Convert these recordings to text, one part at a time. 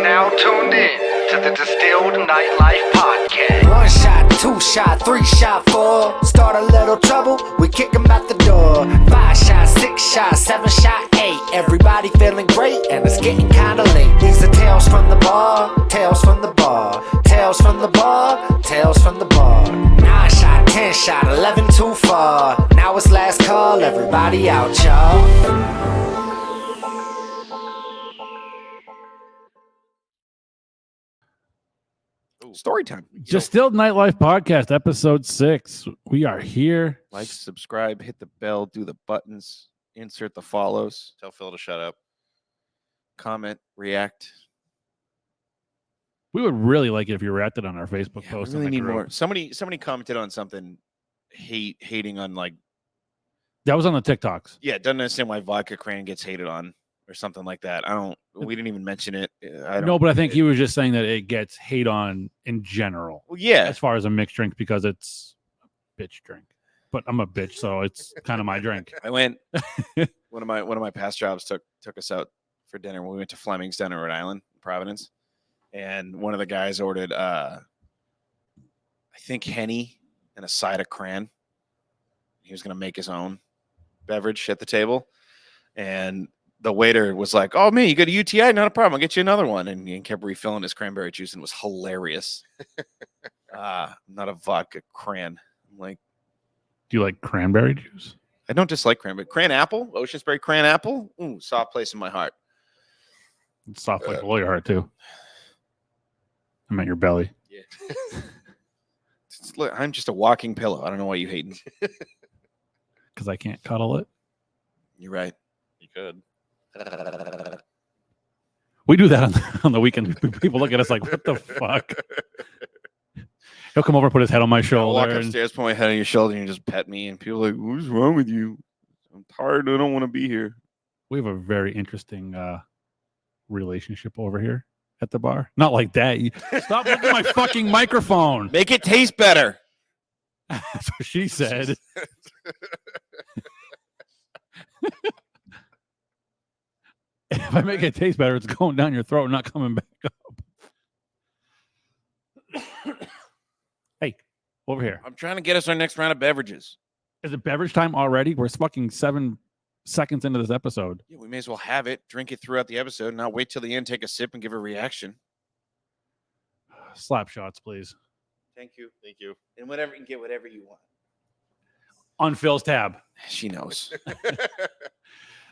now tuned in to the Distilled Nightlife Podcast. 1 shot, 2 shot, 3 shot, 4. Start a little trouble, we kick 'em out the door. 5 shot, 6 shot, 7 shot, 8. Everybody feeling great, and it's getting kinda late. These are tales from the bar, tales from the bar, tales from the bar, tales from the bar. 9 shot, 10 shot, 11 too far. Now it's last call, everybody out, y'all. Story time. Distilled Nightlife Podcast, episode 6. We are here. Like, subscribe, hit the bell, do the buttons, insert the follows, Tell Phil to shut up. comment, react. We would really like it if you reacted on our Facebook Yeah, post. we really in the need group. more. Somebody commented on something, hating on like, That was on the TikToks. yeah, doesn't understand why vodka cran gets hated on or something like that. We didn't even mention it. I don't. No, but I think he was just saying that it gets hate on in general Well, yeah, as far as a mixed drink because it's a bitch drink. But I'm a bitch, so it's kind of my drink. I went. one of my past jobs took us out for dinner. We went to Fleming's down in Rhode Island, Providence, and one of the guys ordered, I think Henny and a side of cran. He was going to make his own beverage at the table, and the waiter was like, "Oh man, you got a UTI? Not a problem. I'll get you another one." And he kept refilling his cranberry juice, and it was hilarious. Not a vodka cran. I'm like, Do you like cranberry juice? I don't dislike cranberry. Cran apple, Ocean Spray cran apple. Ooh, soft place in my heart. It's soft like below your heart, too. I meant your belly. Yeah. Look, I'm just a walking pillow. I don't know why you hating. Because I can't cuddle it. You're right. You could. We do that on the weekend. People look at us like, what the fuck? He'll come over and put his head on my I'll shoulder. walk and- upstairs, put my head on your shoulder, and you just pet me. And people are like, "What's wrong with you? I'm tired. I don't want to be here." We have a very interesting relationship over here at the bar. Not like that. Stop looking at my fucking microphone. Make it taste better. That's what she said. If I make it taste better, it's going down your throat, not coming back up. Hey, over here. I'm trying to get us our next round of beverages. Is it beverage time already? We're fucking 7 seconds into this episode. Yeah, we may as well have it, drink it throughout the episode, and not wait till the end, take a sip, and give a reaction. Slap shots, please. Thank you. Thank you. And whatever, you get whatever you want. On Phil's tab. She knows.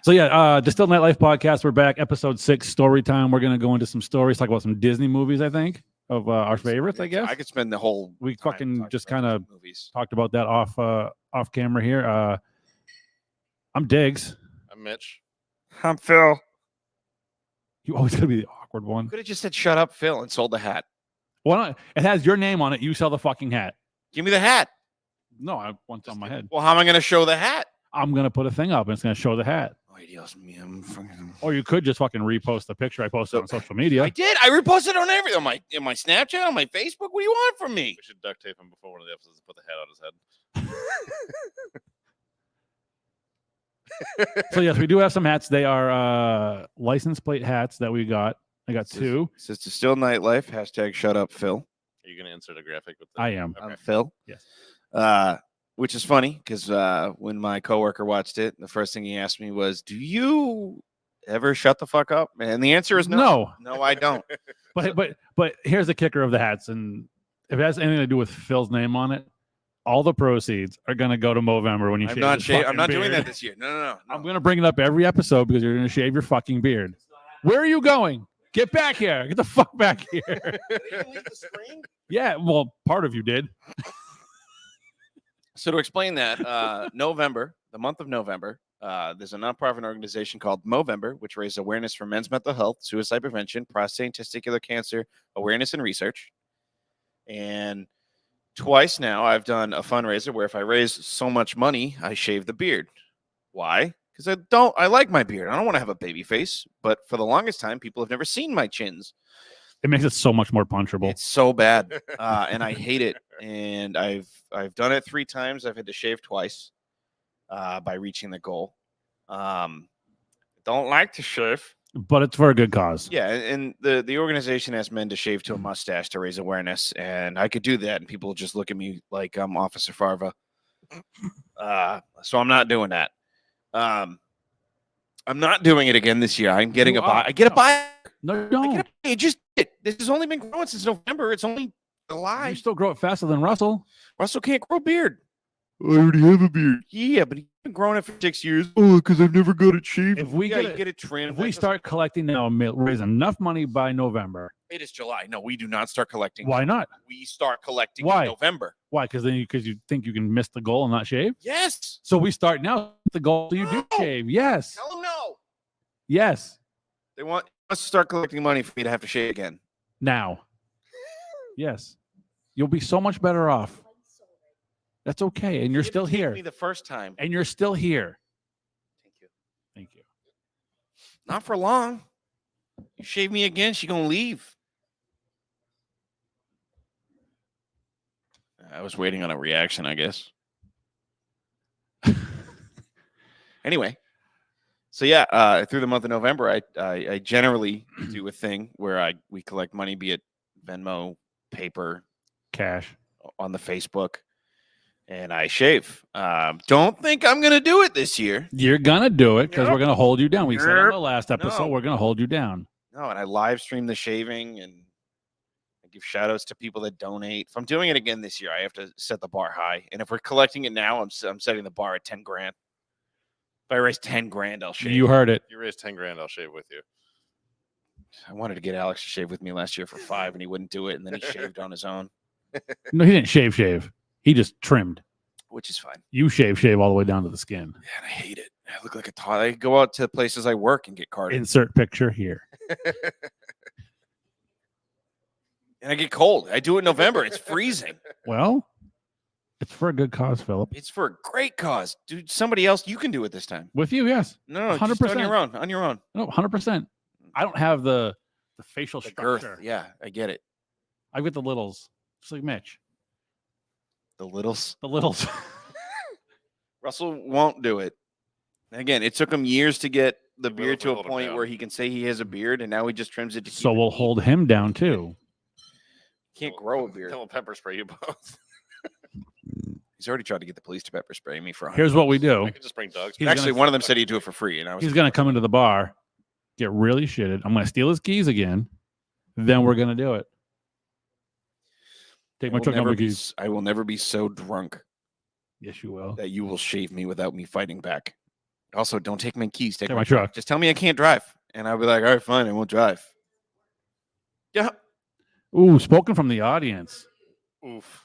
So yeah, Distilled Nightlife Podcast. We're back, episode 6, story time. We're gonna go into some stories, talk about some Disney movies. I think of our favorites. I guess I could spend the whole. we time fucking talking just about kind of these movies. talked about that off camera here. I'm Diggs. I'm Mitch. I'm Phil. You always gotta be the awkward one. Could have just said "Shut up, Phil" and sold the hat. Why not? It has your name on it. You sell the fucking hat. Give me the hat. No, I want it on my head. Well, how am I going to show the hat? I'm gonna put a thing up and it's gonna show the hat. Ay, Dios mío, I'm fucking... Or you could just fucking repost the picture I posted on social media. I did. I reposted on everything. On my Snapchat, on my Facebook. What do you want from me? We should duct tape him before one of the episodes and put the hat on his head. So yes, we do have some hats. They are license plate hats that we got. I got 2. It says Distilled Nightlife. Hashtag Shut up, Phil. Are you going to insert a graphic with that? I am. Okay. I'm Phil. Yes. Which is funny because when my coworker watched it, the first thing he asked me was, "Do you ever shut the fuck up?" And the answer is no. No, I don't. But here's the kicker of the hats, and if it has anything to do with Phil's name on it, all the proceeds are gonna go to Movember when you I'm shave. not. his I'm fucking not doing beard. that this year. No. I'm gonna bring it up every episode because you're gonna shave your fucking beard. Where are you going? Get back here! Get the fuck back here! Yeah, well, part of you did. So to explain that, November, the month of November, there's a nonprofit organization called Movember, which raises awareness for men's mental health, suicide prevention, prostate and testicular cancer awareness and research. And twice now, I've done a fundraiser where if I raise so much money, I shave the beard. Why? Because I like my beard. I don't want to have a baby face. But for the longest time, people have never seen my chins. It makes it so much more punchable. It's so bad, and I hate it. And I've done it 3 times. I've had to shave twice by reaching the goal. Don't like to shave. But it's for a good cause. Yeah, and the organization asked men to shave to a mustache to raise awareness, and I could do that, and people just look at me like I'm Officer Farva. So I'm not doing that. I'm not doing it again this year. I'm getting You a buy. are. I get a No. buy. No, you I don't. get a, it just this has only been growing since November. It's only July. You still grow it faster than Russell. Russell can't grow a beard. I already have a beard. Yeah, but he's been growing it for 6 years. Oh, because I've never got it shaved. If we you get get it trimmed. If we start collecting now and raise enough money by November, it is July. No, we do not start collecting. why not? We start collecting Why? in November. Why? Because you think you can miss the goal and not shave. Yes. So we start now. The goal, so you do shave. Yes. Tell them no. Yes. They want us to start collecting money for me to have to shave again. Now. Yes. You'll be so much better off. That's okay, and you're still here. Me the first time. And you're still here. Thank you. Thank you. Not for long. You shave me again, she gonna leave. I was waiting on a reaction, I guess. Anyway, so yeah, through the month of November, I generally do a thing where we collect money, be it Venmo, paper, Cash on the Facebook, and I shave. Don't think I'm gonna do it this year. You're gonna do it because Nope. we're gonna hold you down. We said on the Nope. last episode No. we're gonna hold you down. No, and I live stream the shaving and I give shout outs to people that donate. If I'm doing it again this year, I have to set the bar high. And if we're collecting it now, I'm setting the bar at 10 grand. If I raise 10 grand, I'll shave. You heard it. If you raise 10 grand, I'll shave with you. I wanted to get Alex to shave with me last year for 5 and he wouldn't do it. And then he shaved on his own, No, he didn't shave. He just trimmed. which is fine. You shave all the way down to the skin. Yeah, and I hate it. I look like a tot. I go out to places I work and get carded. Insert picture here. And I get cold. I do it in November. It's freezing. Well, it's for a good cause, Philip. It's for a great cause. Dude, somebody else, you can do it this time. With you, yes. No, just on 100%. your own. On your own. No, 100%. I don't have the facial The structure. girth. Yeah, I get it. I've got the littles, just like Mitch. The littles. The littles. Russell won't do it. Again, it took him years to get the He will beard if we to a hold him point down. where he can say he has a beard, and now he just trims it to keep So it we'll neat. hold him down too. Can't grow a beard. Then we'll pepper spray you both. He's already tried to get the police to pepper spray me for. Here's what we do. I could just bring dogs. He's Actually, gonna- one of them said he'd do it for free, and I was. He's gonna come into the bar, get really shitted. I'm gonna steal his keys again. Then we're gonna do it. Take my truck number keys. I will never be so drunk Yes, you will. that you will shave me without me fighting back. Also, don't take my keys. Take Take my my truck. Just tell me I can't drive, and I'll be like, all right, fine, I won't drive. Yeah. Ooh, spoken from the audience. Oof.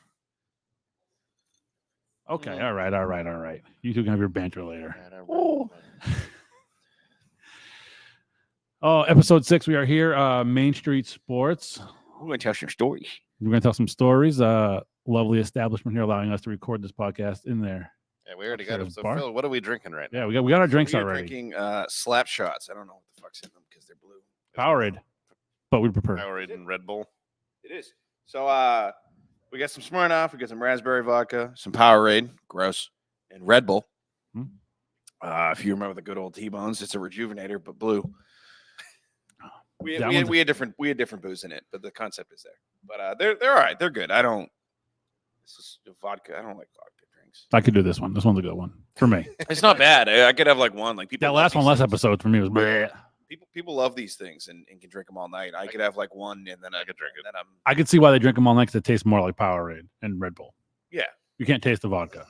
Okay, Mm. all right. You two can have your banter later. Oh. Oh, episode 6. We are here. Main Street Sports. We're going to tell some stories. We're gonna tell some stories. Lovely establishment here allowing us to record this podcast in there. Yeah, we already got it. Upstairs So, bar? Phil, what are we drinking right now? Yeah, we got our drinks We're already. drinking slap shots. I don't know what the fuck's in them because they're blue. Powerade, but we prefer. Powerade and Red Bull. It is. So we got some Smirnoff, we got some raspberry vodka, some Powerade, gross, and Red Bull. Hmm. If you remember the good old T-Bones, it's a rejuvenator, but blue. We That had, one's- different different booze in it, but the concept is there. But they're all right. They're good. I don't. This is vodka. I don't like vodka drinks. I could do this one. This one's a good one for me. It's not bad. I could have like one. Like people. That love last one, these last things. episode for me was. bleh. People love these things and can drink them all night. I could have like one and then I could drink it. Then I'm I could see why they drink them all night because it tastes more like Powerade and Red Bull. Yeah. You can't taste the vodka,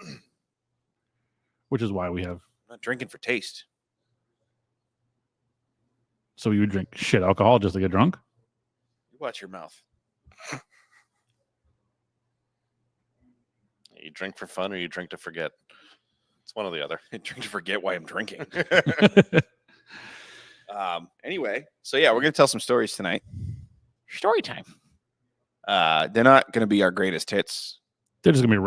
which is why we have. not drinking for taste. So you would drink shit alcohol just to get drunk. You watch your mouth. You drink for fun or you drink to forget. It's one or the other. Drink to forget why I'm drinking. Anyway, so yeah, we're gonna tell some stories tonight. Story time. They're not gonna be our greatest hits. They're just gonna be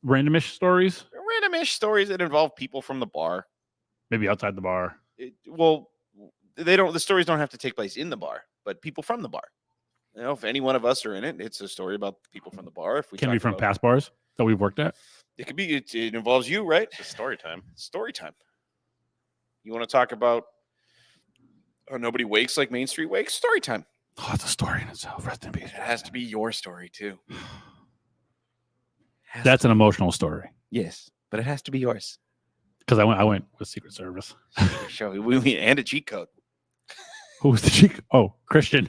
randomish stories, They're randomish stories that involve people from the bar. maybe outside the bar. The stories don't have to take place in the bar, but people from the bar. You know, if any one of us are in it, it's a story about people from the bar. If we Can talk be from about- past bars that we've worked at. It could be. It involves you, right? It's story time. Story time. You want to talk about Oh, nobody wakes like Main Street wakes. Story time. Oh, it's a story in itself. Rest in peace. It has to be your story too. That's an emotional story Yes, but it has to be yours. because I went with Secret Service. Show we and a cheat code. Who was the cheek? Oh, Christian.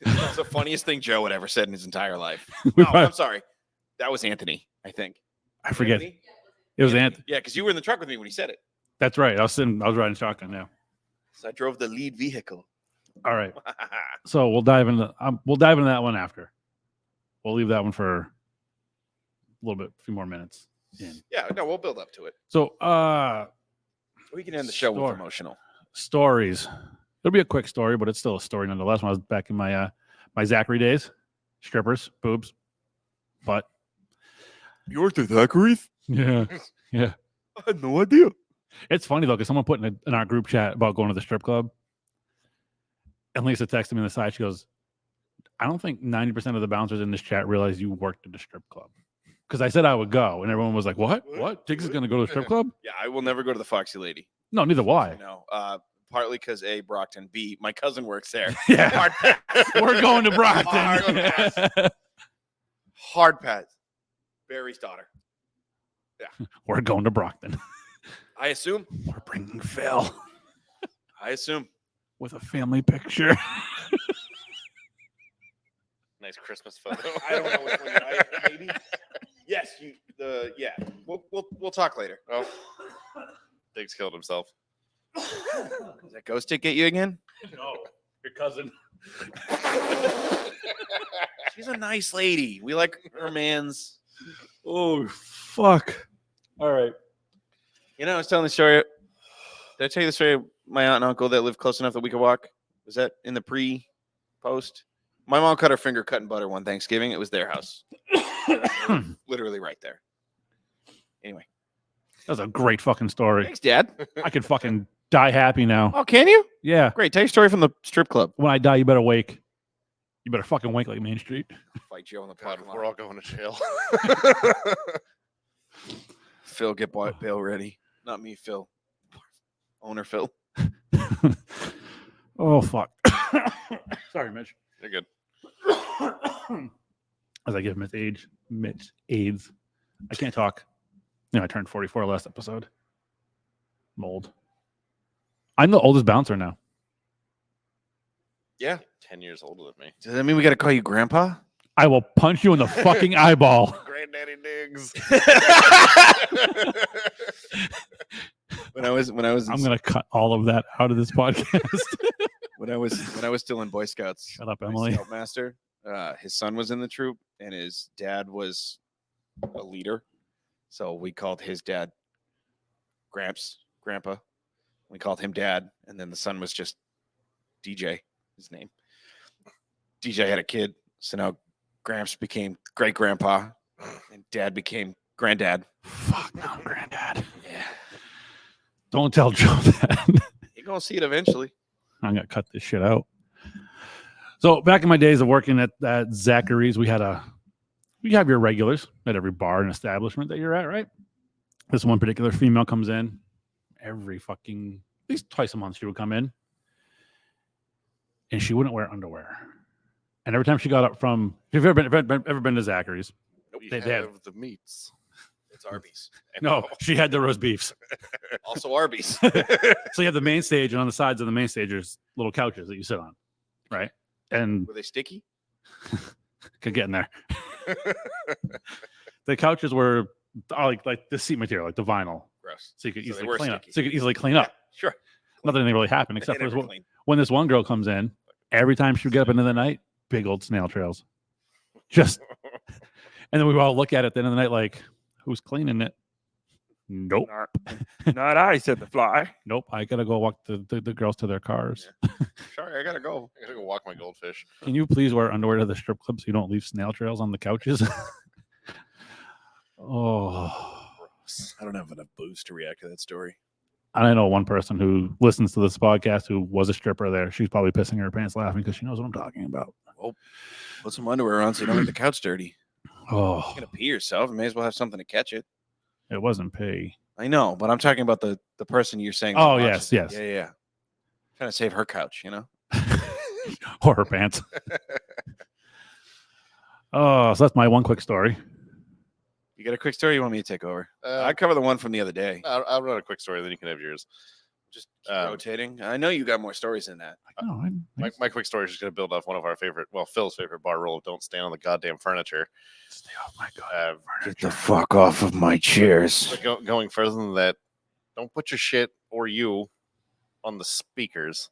That's the funniest thing Joe had ever said in his entire life. We No, probably- I'm sorry. That was Anthony, I think. I forget. Anthony? It was Anthony. Ant. Yeah, because you were in the truck with me when he said it. That's right. I was riding shotgun now. So I drove the lead vehicle. All right. So we'll dive into that one after. We'll leave that one for a few more minutes. Yeah, no, we'll build up to it. So We can end the show with Story. emotional. stories. It'll be a quick story, but it's still a story nonetheless. When I was back in my my Zachary days, strippers, boobs, butt. You worked at Zachary's? Yeah, yeah. I had no idea. It's funny though, because someone put in our group chat about going to the strip club, and Lisa texted me on the side. She goes, "I don't think 90% of the bouncers in this chat realize you worked at the strip club." Because I said I would go, and everyone was like, "What? What? Tiggs is going to go to the strip club?" Yeah, I will never go to the Foxy Lady. No, neither will I. No, partly because A, Brockton, B, my cousin works there. Yeah, Hard pass. we're going to Hard Brockton. pass. Hard pass. Barry's daughter. We're going to Brockton. I assume. We're bringing Phil I assume. with a family picture. Nice Christmas photo. I don't know which one. Maybe. Yes, yeah. We'll talk later. Oh, Diggs killed himself. Does that ghost stick get you again? No, your cousin. She's a nice lady. We like her man's. Oh fuck! All right. You know, I was telling the story. Did I tell you the story of my aunt and uncle that lived close enough that we could walk? Was that in the post? My mom cut her finger cutting butter one Thanksgiving. It was their house. Literally right there. Anyway. That was a great fucking story. Thanks, Dad. I could fucking die happy now. Oh, can you? Yeah. Great. Tell your story from the strip club. When I die, you better wake. You better fucking wake like Main Street. Fight Joe in the God, parking lot. we're all going to jail. Phil, get bail ready. Not me, Phil. Owner Phil. Oh fuck. Sorry, Mitch. You're good. As I give Mitch AIDS. I can't talk. I turned 44 last episode. I'm old. I'm the oldest bouncer now. Yeah. 10 years older than me. Does that mean we got to call you Grandpa? I will punch you in the fucking eyeball. Granddaddy Diggs. When I was I'm gonna cut all of that out of this podcast. when I was still in Boy Scouts. Shut up, my Emily. Scoutmaster. His son was in the troop, and his dad was a leader. So we called his dad Grandpa. We called him Dad, and then the son was just DJ. His name. DJ had a kid, so now Gramps became Great Grandpa, and Dad became Granddad. Fuck no, Granddad. Yeah, Don't tell Joe that. you're gonna see it eventually. I'm gonna cut this shit out. So back in my days of working at Zachary's, we have your regulars at every bar and establishment that you're at, right? This one particular female comes in every fucking at least twice a month. She would come in, and she wouldn't wear underwear. And every time she got up from, if you've ever been to Zachary's? We They have have- the meats. It's Arby's. No, she had the roast beefs. Also Arby's. So you have the main stage, and on the sides of the main stage, there's little couches that you sit on, right? And Were they sticky? could get in there. The couches were like the seat material, like the vinyl, Gross. so you could So they easily were clean up. sticky. So you could easily clean up. Sure. Nothing really happened except They for never clean. when this one girl comes in. Every time she would get up into the night, big old snail trails. Just, and then we would all look at it at the end of the night, like, who's cleaning it? Nope, Not I, said the fly. nope. I gotta go walk the girls to their cars. Sorry, I gotta go. I gotta go walk my goldfish. Can you please wear underwear to the strip club so you don't leave snail trails on the couches? Oh, I don't have enough booze to react to that story. I know one person who listens to this podcast who was a stripper there. She's probably pissing her pants laughing because she knows what I'm talking about. Put some underwear on so you don't make the couch dirty. Oh, You're gonna pee yourself. You may as well have something to catch it. It wasn't pay. I know, but I'm talking about the person you're saying. Oh, watches yes. Yeah. Trying to save her couch, Or her pants. Oh, so that's my one quick story. You got a quick story you want me to take over? Uh, I cover the one from the other day. I'll run a quick story, then you can have yours. Just keep rotating. I know you got more stories than that. No, My quick story is just going to build off one of our Phil's favorite bar rule of don't stand on the goddamn furniture. Stay off my god. Get the fuck off of my chairs. But going further than that, don't put your shit or you on the speakers.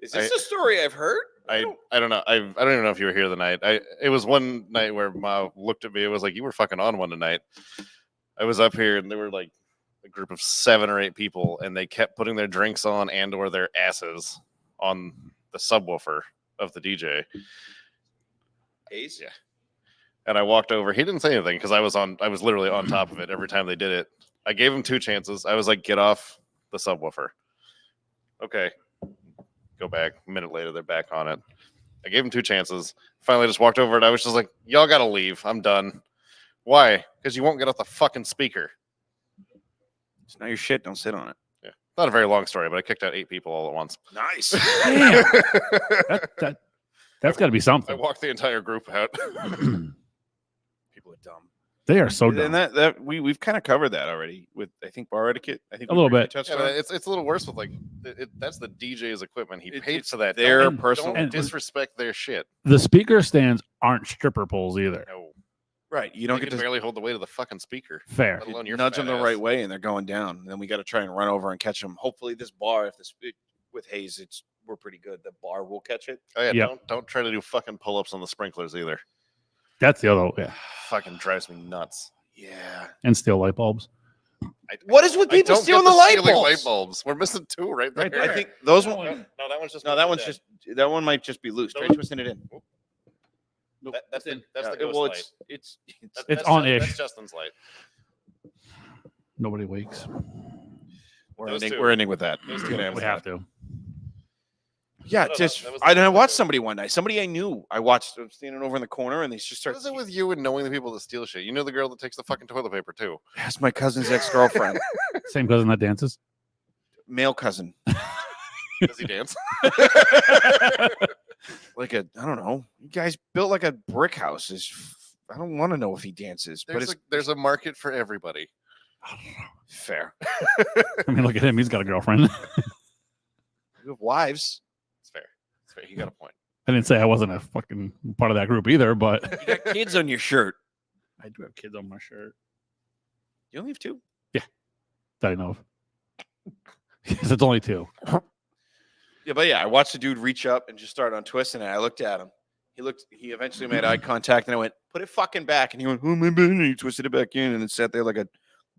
Is this a story I've heard? I don't know. I don't even know if you were here the night. It was one night where Ma looked at me. It was like, you were fucking on one tonight. I was up here and there were like a group of 7 or 8 people, and they kept putting their drinks on and or their asses on the subwoofer of the DJ. Ace? Yeah. And I walked over. He didn't say anything because I was literally on top of it every time they did it. I gave him 2 chances. I was like, get off the subwoofer. Okay. Go back. A minute later, they're back on it. I gave him 2 chances. Finally, just walked over and I was just like, y'all got to leave. I'm done. Why? Because you won't get off the fucking speaker. It's not your shit. Don't sit on it. Yeah. Not a very long story, but I kicked out 8 people all at once. Nice. Damn. That's got to be I something. walked the entire group out. People are dumb. They are so dumb. And that we've kind of covered that already with, I think, bar etiquette. I think A little bit. touched Yeah, on but it. it's a little worse with like that's the DJ's equipment. He paid it's for that. their Don't- personal- Don't and- disrespect their shit. The speaker stands aren't stripper poles either. No, Right. You you don't can get to barely hold the weight of the fucking speaker. Fair. Let alone your nudge fat them the ass. right way, and they're going down. And then we got to try and run over and catch them. Hopefully, this bar, if this with Hayes, we're pretty good. The bar will catch it. Oh yeah, Yep. don't try to do fucking pull-ups on the sprinklers either. That's the other. Yeah. Fucking drives me nuts. Yeah. And steel light bulbs. What is with I people don't stealing get the light stealing bulbs? light bulbs. We're missing 2 right there. Right there. I think those No, one. no, that one's just No, that one's just that one might just be loose. Try Those- twisting it in. that's the Well, ghost light. it's It's on-ish. That's Justin's light. Nobody wakes. Those two. we're ending with that. Those two We're gonna are end We with have that. to. Yeah, No, just that was I the- watched somebody one night. Somebody I knew. I watched them standing over in the corner, and they just What started. is it with you and knowing the people that steal shit? You know the girl that takes the fucking toilet paper too. That's my cousin's ex-girlfriend, Same cousin that dances. male cousin. Does he dance? Like I don't know. You guys built like a brick house. I don't want to know if he dances, but it's There's a market for everybody. fair. I mean, look at him. He's got a girlfriend. You have wives. It's fair. It's fair. You got a point. I didn't say I wasn't a fucking part of that group either, but You got kids on your shirt. I do have kids on my shirt You only have 2. that I know of. Yes, it's only 2. Yeah, but yeah, I watched the dude reach up and just start on twisting, and I looked at him. He eventually made eye contact, and I went, "Put it fucking back." And he went, "Oh my bad," and he twisted it back in, and then sat there like a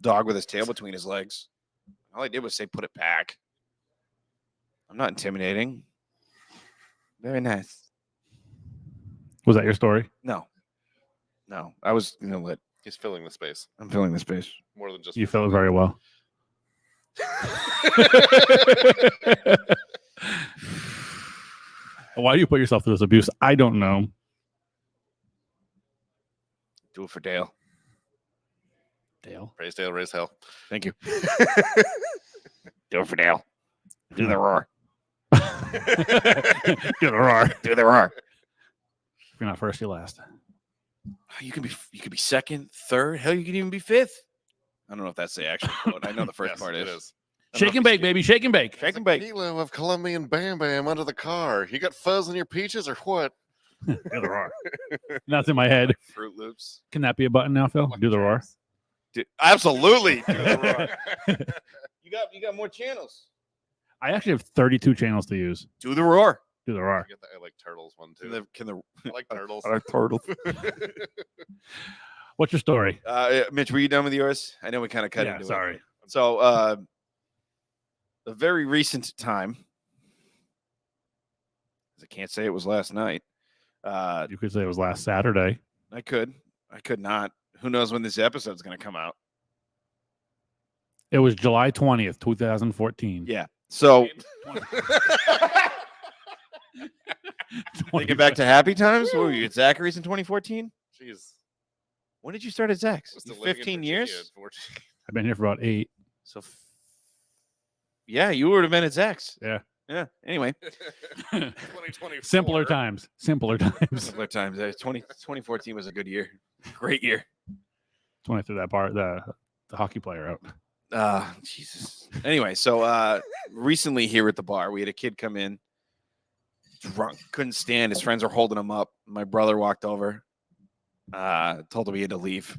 dog with his tail between his legs. All I did was say, "Put it back." I'm not intimidating. Very nice. Was that your story? No, I was lit. He's filling the space I'm filling the space. more than just. You feel it very well. Why do you put yourself through this abuse? I don't know. Do it for Dale. Dale. Raise Dale, raise hell. Thank you. Do it for Dale. Do the roar. Get a roar. Do the roar. If you're not first, you're last. You could be second, third. Hell, you could even be fifth. I don't know if that's the actual quote. I know the first Yes, part it is. Shake and bake, baby. Shake and bake. Shake and bake. Kilo of Colombian Bam Bam under the car. You got fuzz in your peaches or what? Do the roar. That's in my head. Fruit Loops. Can that be a button now, Phil? Do the roar. Absolutely. Do the roar. You got more channels. I actually have 32 channels to use. Do the roar. Do the roar. I like turtles one too. Can the I like turtles. I like turtles. What's your story? Mitch, were you done with yours? I know we kind of cut Yeah, into sorry. it. So, a very recent time. 'Cause I can't say it was last night. You could say it was last Saturday. I could not. Who knows when this episode's going to come out? It was July 20th, 2014. Yeah. So, thinking back to happy times, what were you at Zachary's in 2014? Jeez. When did you start at Zach's? Was still You living in 15 Virginia years? at 14. I've been here for about 8. So, yeah, you would have been at Zach's. Yeah. Yeah. Anyway, 2024. Simpler times. Simpler times. similar times. 2014 was a good year. Great year. When I threw that bar, the hockey player out. Jesus. Anyway, so recently here at the bar, we had a kid come in, drunk, couldn't stand. His friends were holding him up. My brother walked over, told him he had to leave.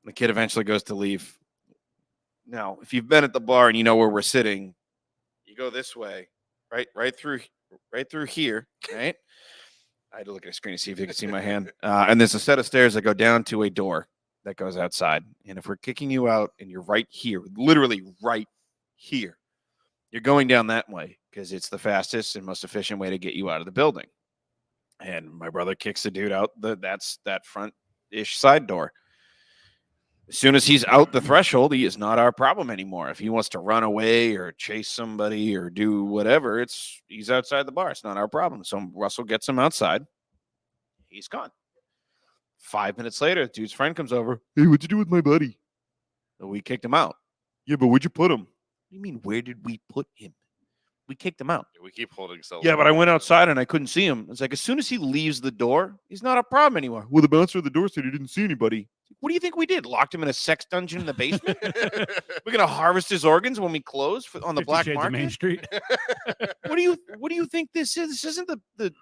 The kid eventually goes to leave. Now, if you've been at the bar and you know where we're sitting, you go this way, right through here, right? I had to look at a screen to see if you could see my hand. And there's a set of stairs that go down to a door that goes outside. And if we're kicking you out and you're right here, literally right here, you're going down that way because it's the fastest and most efficient way to get you out of the building. And my brother kicks the dude out. That's that front-ish side door. As soon as he's out the threshold, he is not our problem anymore. If he wants to run away or chase somebody or do whatever, he's outside the bar. It's not our problem. So Russell gets him outside. He's gone. 5 minutes later, the dude's friend comes over. Hey, what'd you do with my buddy? So we kicked him out. Yeah, but where'd you put him? What do you mean, where did we put him? We kicked him out. We keep holding cells. Yeah, but I went outside and I couldn't see him. It's like as soon as he leaves the door, he's not a problem anymore. Well, the bouncer at the door said he didn't see anybody. What do you think we did? Locked him in a sex dungeon in the basement? We're gonna harvest his organs when we close on the 50 black Shades of market. Main Street. What do you think this is? This isn't the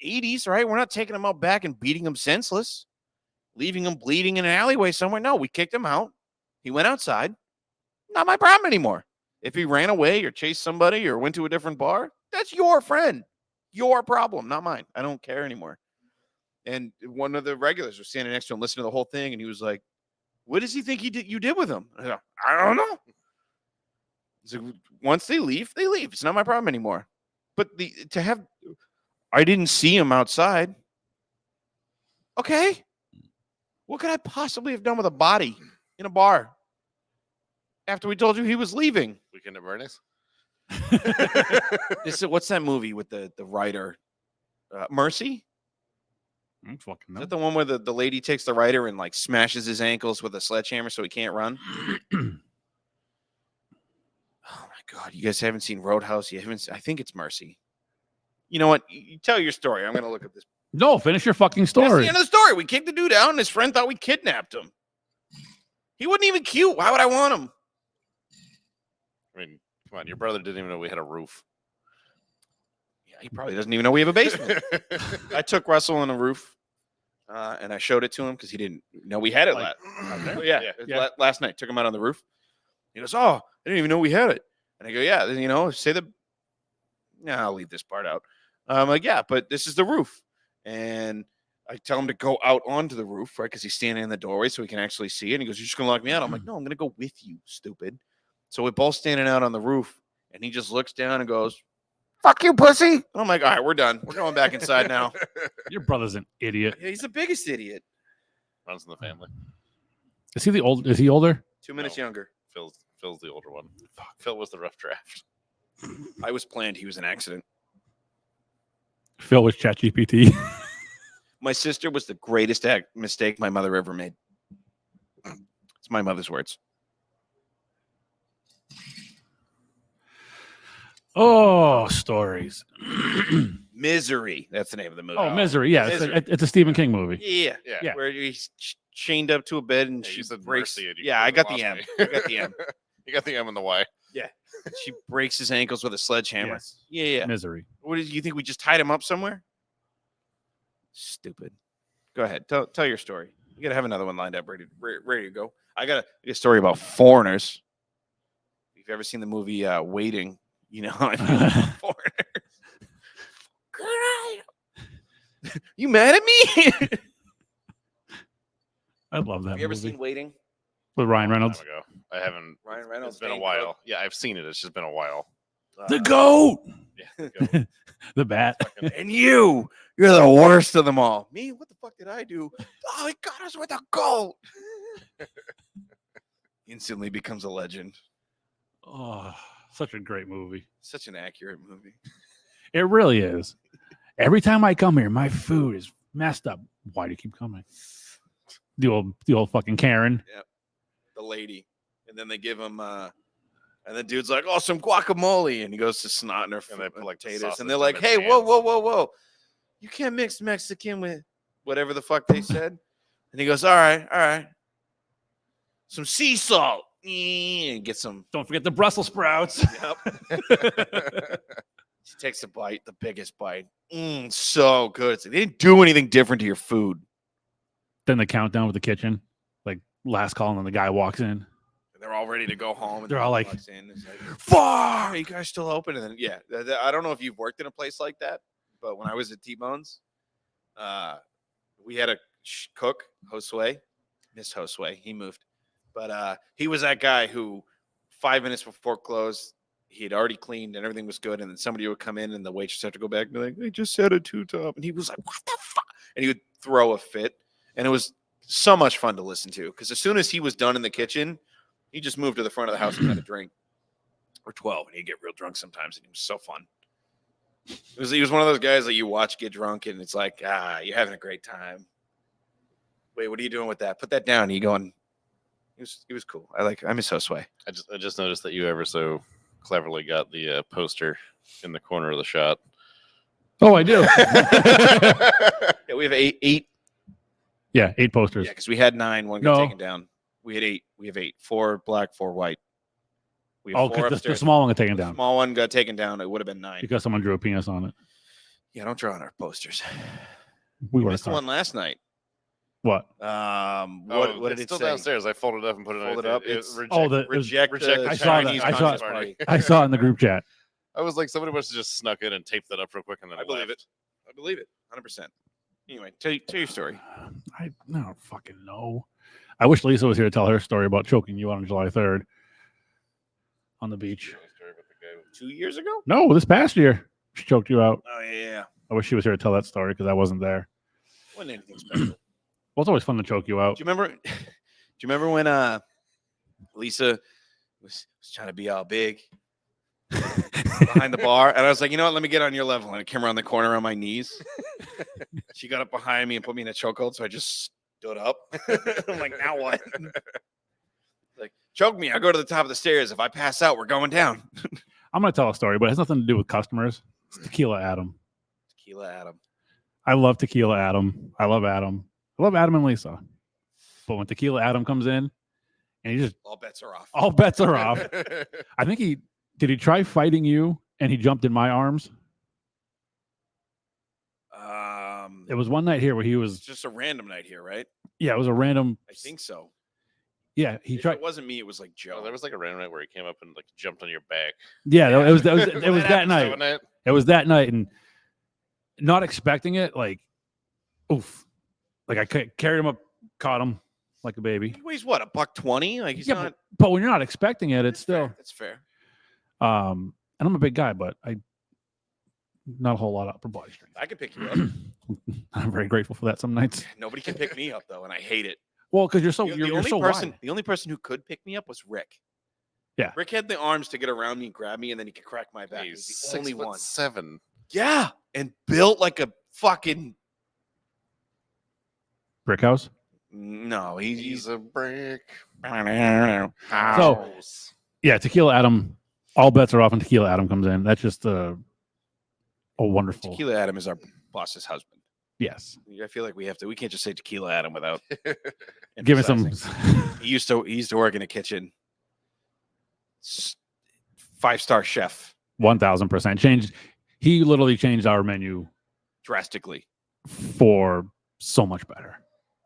80s, right? We're not taking him out back and beating him senseless, leaving him bleeding in an alleyway somewhere. No, we kicked him out. He went outside. Not my problem anymore. If he ran away or chased somebody or went to a different bar, that's your friend. Your problem, not mine. I don't care anymore. And one of the regulars was standing next to him, listening to the whole thing, and he was like, what does he think you did with him? I don't know. So once they leave, they leave. It's not my problem anymore. But I didn't see him outside. Okay. What could I possibly have done with a body in a bar after we told you he was leaving? Weekend at Bernie's. What's that movie with the writer? Mercy? I'm fucking Is know. that the one where the lady takes the writer and like smashes his ankles with a sledgehammer so he can't run? Oh my God. You guys haven't seen Roadhouse? I think it's Mercy. You know what? You tell your story. I'm going to look at this. No, finish your fucking That's story. the end of the story. We kicked the dude out and his friend thought we kidnapped him. He wasn't even cute. Why would I want him? I mean, come on. Your brother didn't even know we had a roof. Yeah, he probably doesn't even know we have a basement. I took Russell on the roof and I showed it to him because he didn't know we had it Like, last night. Took him out on the roof. He goes, oh, I didn't even know we had it. And I go, yeah, I'll leave this part out. I'm like, yeah, but this is the roof. And I tell him to go out onto the roof, right? Because he's standing in the doorway so he can actually see it. And he goes, you're just going to lock me out? I'm like, no, I'm going to go with you, stupid. So we're both standing out on the roof. And he just looks down and goes, fuck you, pussy. And I'm like, all right, we're done. We're going back inside now. Your brother's an idiot. Yeah, he's the biggest idiot. Runs in the family. Is he older? 2 minutes No. younger. Phil's the older one. Phil was the rough draft. I was planned. He was an accident. Phil was ChatGPT. My sister was the greatest mistake my mother ever made. It's my mother's words. Oh, stories. Misery. That's the name of the movie. Oh, Misery. Yeah, Misery. It's a Stephen King movie. Yeah. Yeah. Where he's chained up to a bed and Yeah, she you said breaks. Mercy and you Yeah, I got lost the M. me. I got the M. You got the M and the Y. She breaks his ankles with a sledgehammer. Yes. Yeah. Misery. What did you think? We just tied him up somewhere? Stupid. Go ahead. Tell your story. You gotta have another one lined up, ready to go. I got a story about foreigners. If you've ever seen the movie Waiting, you know how I feel about foreigners. You mad at me? I love that Have you ever movie. seen Waiting? With Ryan Reynolds. Time ago. I haven't. Ryan Reynolds. It's been a Dane while. Yeah, I've seen it. It's just been a while. Cook. The goat. Yeah. Go. The bat. And you're the worst of them all. Me? What the fuck did I do? Oh, he got us with a goat. Instantly becomes a legend. Oh, such a great movie. Such an accurate movie. It really is. Every time I come here, my food is messed up. Why do you keep coming? The old fucking Karen. The lady, and then they give him and the dude's like, "Oh, some guacamole," and he goes to snot in her And they put, like, the potatoes, sausage and they're on like, its "Hey, hands. whoa, you can't mix Mexican with whatever the fuck they said." And he goes, "All right, some sea salt," and get some. Don't forget the Brussels sprouts. Yep. She takes a bite, the biggest bite. So good. It's like, they didn't do anything different to your food. Then the countdown with the kitchen, like last call, and then the guy walks in. They're all ready to go home. And They're all he like- walks in, it's like, "Far, are you guys still open?" And then I don't know if you've worked in a place like that, but when I was at T-Bone's, we had a cook, Josue, Miss Josue. He moved, but he was that guy who 5 minutes before close, he had already cleaned and everything was good, and then somebody would come in and the waitress had to go back and be like, "They just said a two-top," and he was like, "What the fuck?" And he would throw a fit, and it was so much fun to listen to because as soon as he was done in the kitchen, he just moved to the front of the house and had a drink or 12, and he'd get real drunk sometimes, and it was so fun. He was one of those guys that you watch get drunk, and it's like, you're having a great time. Wait, what are you doing with that? Put that down. And you going? He was cool. I miss Josue. I just noticed that you ever so cleverly got the poster in the corner of the shot. Oh, I do. Yeah, we have eight. Yeah, 8 posters. Yeah, because we had 9. One got No. taken down. We had 8. We have 8. 4 black, 4 white. We have Oh, 4 because the upstairs. small one got taken The down small one got taken down. It would have been 9. because someone drew a penis on it. Yeah, don't draw on our posters. We We were missed the one last night. What? What did it's it still say? downstairs. I folded it up and put it Fold on. it up. It It's- reject, Oh, it was- Reject reject the the I saw that. Chinese I saw- Communist Party. I saw it in the group chat. I was like, somebody must have just snuck in and taped that up real quick, and then I believe left. it. I believe it. 100%. Anyway, tell your story. I don't fucking know. I wish Lisa was here to tell her story about choking you on July 3rd on the beach. 2 years ago? No, this past year she choked you out. Oh yeah. I wish she was here to tell that story because I wasn't there. Wasn't anything special. Well, it's always fun to choke you out. Do you remember? Do you remember when Lisa was trying to be all big behind the bar, and I was like, you know what? Let me get on your level, and I came around the corner on my knees. She got up behind me and put me in a chokehold, so I just stood up. I'm like, now what? Like, choke me. I go to the top of the stairs. If I pass out, we're going down. I'm going to tell a story, but it has nothing to do with customers. It's Tequila Adam. Tequila Adam. I love Tequila Adam. I love Adam. I love Adam and Lisa. But when Tequila Adam comes in, and he just All bets are off. all bets are off. I think he try fighting you, and he jumped in my arms. It was one night here where he It's was. just a random night here, right? Yeah, it was a random. I think so. Yeah, he If tried. it wasn't me, it was like Joe. Oh, there was like a random night where he came up and like jumped on your back. Yeah, it was it was That that happens night. to a night. It was that night, and not expecting it. Like, oof! Like I carried him up, caught him like a baby. He weighs what, $120? Like he's Yeah, not. But when you're not expecting it, it's still. That's fair. And I'm a big guy, but not a whole lot upper body strength. I could pick you up. I'm very grateful for that some nights. Nobody can pick me up though, and I hate it. Well, because you're so The you're only so person, wide. the only person who could pick me up was Rick. Yeah. Rick had the arms to get around me and grab me, and then he could crack my back. He's He's the only one. 6'7". Yeah, and built like a fucking. Brick house. No, He's he's a brick. So- Yeah, Tequila Adam. All bets are off when Tequila Adam comes in. That's just a wonderful. Tequila Adam is our boss's husband. Yes. I feel like we can't just say Tequila Adam without Give me some. emphasizing. He used to work in a kitchen. 5-star chef, 1000% changed. He literally changed our menu drastically. for so much better.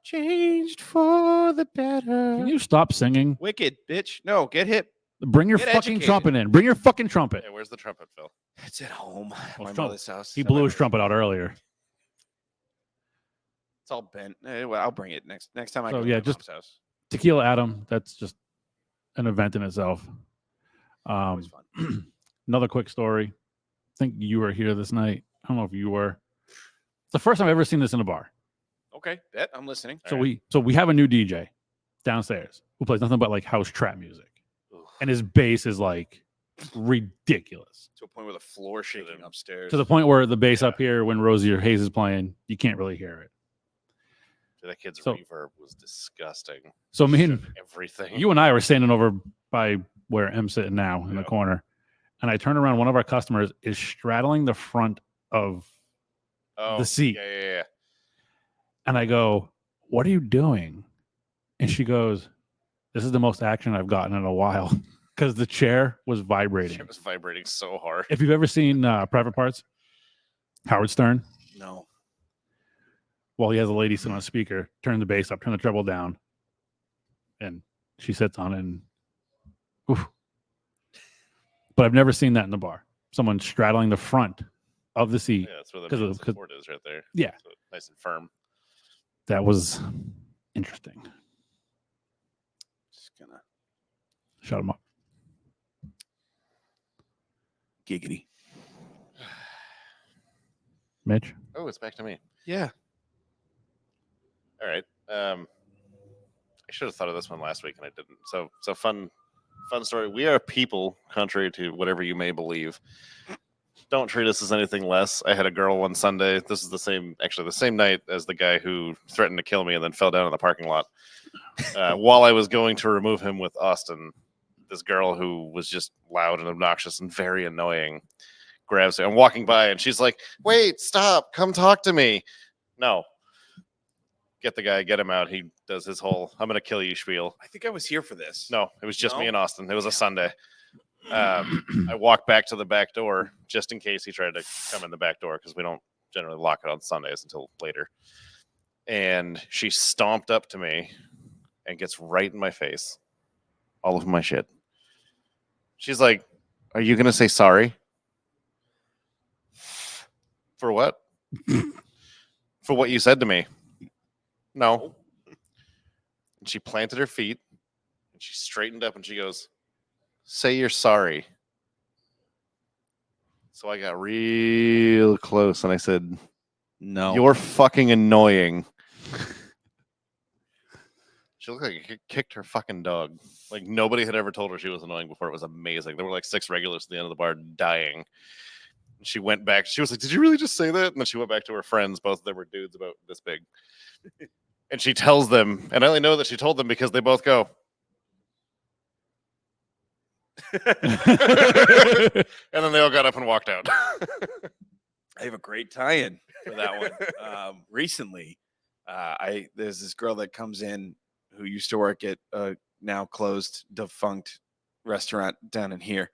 Changed for the better. Can you stop singing? Wicked, bitch. No, get hit. Bring your Get fucking educated. trumpet in. Bring your fucking trumpet. Hey, where's the trumpet, Phil? It's at home. Well, My it's mother's house. He At blew my his trumpet out earlier. It's all bent. Well, I'll bring it next time I So, go to yeah, my just- mom's house. Tequila Adam. That's just an event in itself. Always fun. Another quick story. I think you were here this night. I don't know if you were. It's the first time I've ever seen this in a bar. Okay, bet I'm listening. So we have a new DJ downstairs who plays nothing but like house trap music, and his bass is like ridiculous To a point where the floor shaking upstairs. to the point where the bass up here, when Rosie or Hayes is playing, you can't really hear it. That kid's So- reverb was disgusting. So me and Shook everything. you and I were standing over by where I'm sitting now in the Yeah. corner, and I turn around. One of our customers is straddling the front of, oh, seat. Yeah. and I go, "What are you doing?" And she goes, "This is the most action I've gotten in a while," because the chair was vibrating. It was vibrating so hard. If you've ever seen Private Parts, Howard Stern, No. well, he has a lady sitting on a speaker, turn the bass up, turn the treble down, and she sits on it. And, oof. But I've never seen that in the bar. Someone straddling the front of the seat. Yeah, that's where the 'Cause of- main 'cause- support is right there. Yeah, So nice and firm. that was interesting. Just gonna Shut him up. giggity. Mitch? Oh, it's back to me. Yeah. All right. I should have thought of this one last week and I didn't. So fun story. We are people, contrary to whatever you may believe. Don't treat us as anything less. I had a girl one Sunday. This is the same night as the guy who threatened to kill me and then fell down in the parking lot. While I was going to remove him with Austin, this girl who was just loud and obnoxious and very annoying grabs me. I'm walking by and she's like, "Wait, stop, come talk to me." No. Get the guy, get him out. He does his whole "I'm gonna kill you" spiel. I think I was here for this. No, it was just me No? and Austin. It was a Sunday. I walked back to the back door just in case he tried to come in the back door because we don't generally lock it on Sundays until later. And she stomped up to me and gets right in my face, all of my shit. She's like, "Are you gonna say sorry?" For what? For what you said to me? No. And she planted her feet and she straightened up and she goes, "Say you're sorry." So I got real close and I said, No. "You're fucking annoying." She looked like I kicked her fucking dog. Like nobody had ever told her she was annoying before. It was amazing. There were like 6 regulars at the end of the bar dying. She went back. She was like, "Did you really just say that?" And then she went back to her friends. Both of them were dudes about this big. And she tells them, and I only know that she told them because they both go. And then they all got up and walked out. I have a great tie-in for that one. Recently, there's this girl that comes in who used to work at a now closed, defunct restaurant down in here,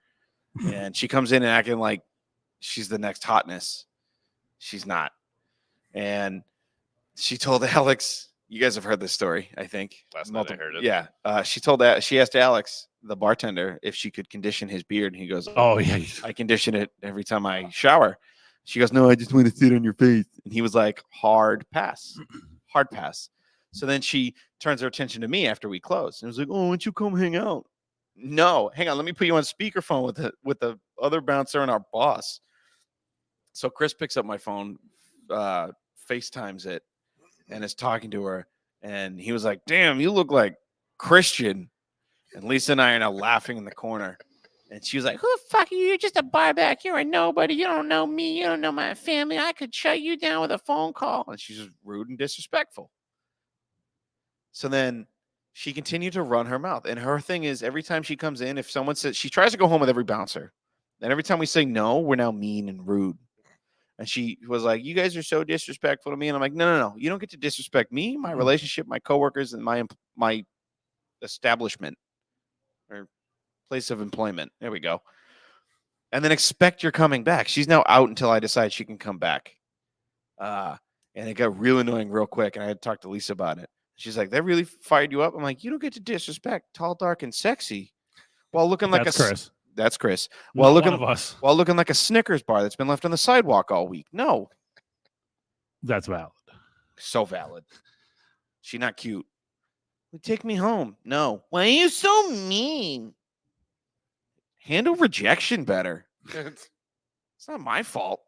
and she comes in and acting like she's the next hotness. She's not, and she told Alex. You guys have heard this story, I think. Last night I heard it. Yeah, she asked Alex, the bartender, if she could condition his beard, and he goes, Oh, yeah. I condition it every time I shower. She goes, "No, I just want to sit on your face." And he was like, hard pass. Hard pass. So then she turns her attention to me after we close and was like, "Oh, why don't you come hang out?" No, hang on, let me put you on speakerphone with the other bouncer and our boss. So Chris picks up my phone, FaceTimes it, and is talking to her. And he was like, "Damn, you look like Christian." And Lisa and I are now laughing in the corner. And she was like, "Who the fuck are you? You're just a bar back. You're a nobody. You don't know me. You don't know my family. I could shut you down with a phone call." And she's just rude and disrespectful. So then she continued to run her mouth. And her thing is, every time she comes in, if someone says, she tries to go home with every bouncer. And every time we say no, we're now mean and rude. And she was like, "You guys are so disrespectful to me." And I'm like, No. You don't get to disrespect me, my relationship, my coworkers, and my establishment or place of employment. There we go. And then expect you're coming back. She's now out until I decide she can come back. And it got real annoying real quick. And I had to talk to Lisa about it. She's like, "That really fired you up?" I'm like, "You don't get to disrespect tall, dark, and sexy while looking like That's a Chris. That's Chris. Not While one looking of us. while looking like a Snickers bar that's been left on the sidewalk all week." No, That's valid. so valid. She not cute. "Take me home." No. "Why are you so mean?" Handle rejection better. It's not my fault.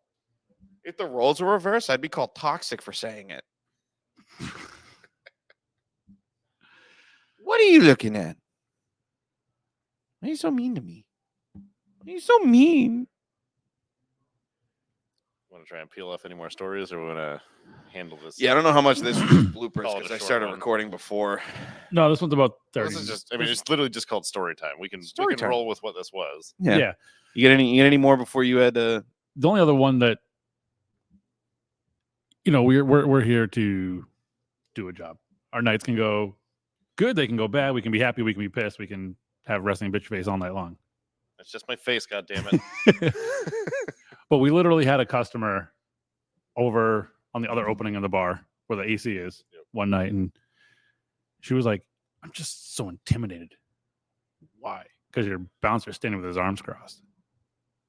If the roles were reversed, I'd be called toxic for saying it. What are you looking at? Why are you so mean to me? Why are you so mean? Want to try and peel off any more stories, or want to handle this? Yeah, I don't know how much of this was bloopers Call it a because I short started one. recording before. No, this one's about 30. This is just. I mean, it's literally just called story time. We can Story time. roll with what this was. Yeah. You get any more before you had The only other one that, we're here to do a job. Our nights can go good, they can go bad. We can be happy, we can be pissed, we can have wrestling bitch face all night long. It's just my face. God damn it. But we literally had a customer over on the other opening of the bar where the AC is one night, and she was like, "I'm just so intimidated." Why? Because your bouncer's standing with his arms crossed.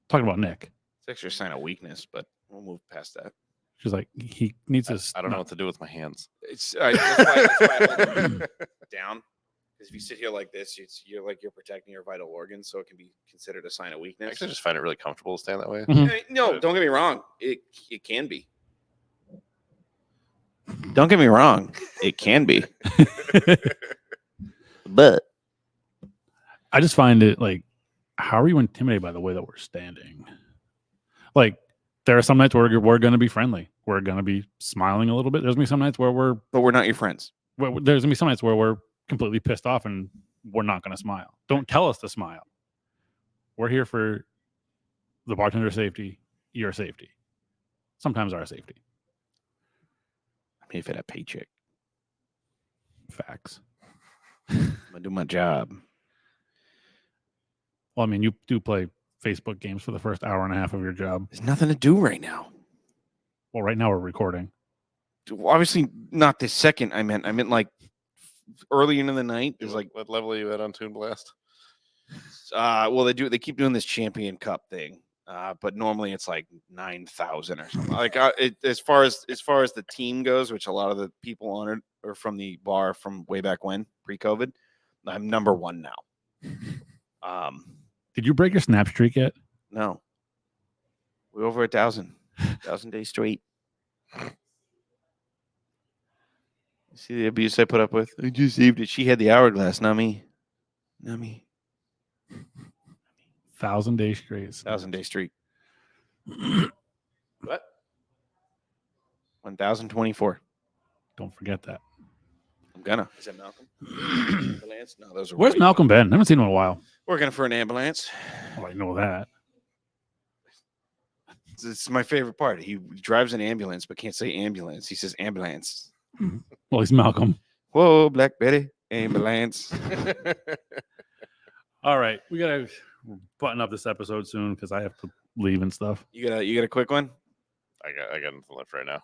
Talking about Nick. It's actually a sign of weakness, but we'll move past that. She's like, he needs his. I don't know what to do with my hands. It's that's why I hold them down. Because if you sit here like this, you're protecting your vital organs, so it can be considered a sign of I weakness. actually just find it really comfortable to stand that way. Mhm. No, don't get me wrong. It can be. Don't get me wrong. It can be. But I just find it like, how are you intimidated by the way that we're standing? Like, there are some nights where we're going to be friendly. We're going to be smiling a little bit. There's going to be some nights where but we're not your friends. there's going to be some nights where we're completely pissed off and we're not going to smile. Don't tell us to smile. We're here for the bartender's safety, your safety, sometimes our safety. I'm here for that paycheck. Facts. I'm gonna do my job. Well, I mean, you do play Facebook games for the first hour and a half of your job. There's nothing to do right now. Well, right now we're recording. Obviously, not this second. I meant like early into the night. There's like, what level are you at on Toon Blast? well, they keep doing this Champion Cup thing, but normally it's like 9,000 or something. Like as far as the team goes, which a lot of the people on it are from the bar from way back when, pre-COVID. I'm number one now. Did you break your snap streak yet? No, we're over 1,000 days straight. See the abuse I put up with? I just saved it. She had the hourglass, not me. Not me. 1,000 days straight. 1,000 day streak. What? 1,024. Don't forget that. I'm gonna. Is that Malcolm? Ambulance? No, those are. Where's white. Malcolm been? I haven't seen him in a while. Working for an ambulance. Oh, I know that. It's my favorite part. He drives an ambulance, but can't say ambulance. He says ambulance. Well, he's Malcolm. Whoa, Black Betty, ambulance. All right, we gotta button up this episode soon because I have to leave and stuff. You got a quick one? I got nothing left right now.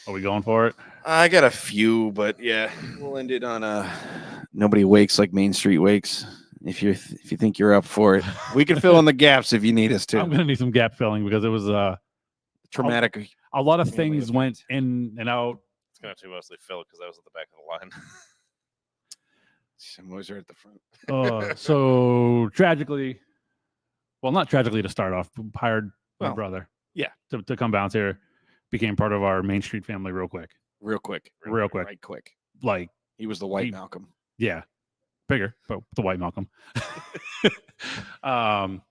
Are we going for it? I got a few, but yeah, we'll end it on nobody wakes like Main Street wakes. If you think you're up for it, we can fill in the gaps if you need us to. I'm gonna need some gap filling because it was Traumatic. a lot of Family things event. went in and out. It's gonna have to mostly fill because I was at the back of the line. Some boys are at the front. So tragically, well, not tragically to start off, hired my Well, brother. yeah. To come bounce here, became part of our Main Street family real quick. Real quick. Real quick. Right quick. Like, He was the white He- Malcolm. yeah, bigger, but the white Malcolm. Probably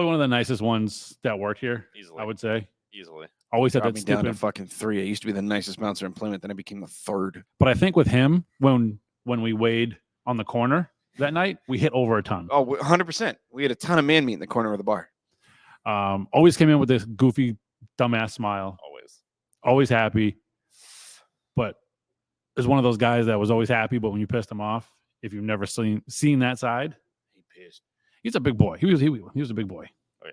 one of the nicest ones that worked here, Easily. I would say. Easily. Always had Dropped that me down to stupid. fucking 3. I used to be the nicest bouncer in Plymouth, then I became the 3rd. But I think with him, when we weighed on the corner that night, we hit over a ton. Oh, 100%. We had a ton of man meat in the corner of the bar. Always came in with this goofy, dumbass smile. Always. Always happy, but is one of those guys that was always happy. But when you pissed him off, if you've never seen that side, He pissed. he's a big boy. He was a big boy. Oh,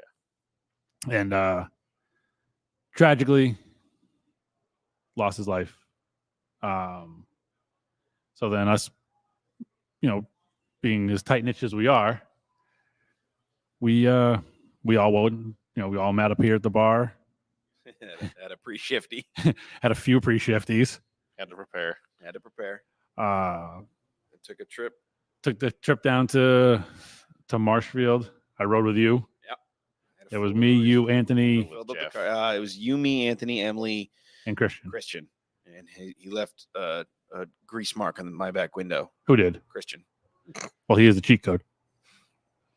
yeah. And tragically lost his life. So then us, being as tight knit as we are, we all met up here at the bar, Had a pre-shifty. had a few pre-shifties. Had to prepare. Had to prepare. Took a trip. Took the trip down to Marshfield. I rode with you. Had a It was full me, race. you, Anthony, Filled up the Jeff. car. It was you, me, Anthony, Emily, and Christian. Christian. And he left a grease mark on my back window. Who did? Christian. Well, he is the cheat code.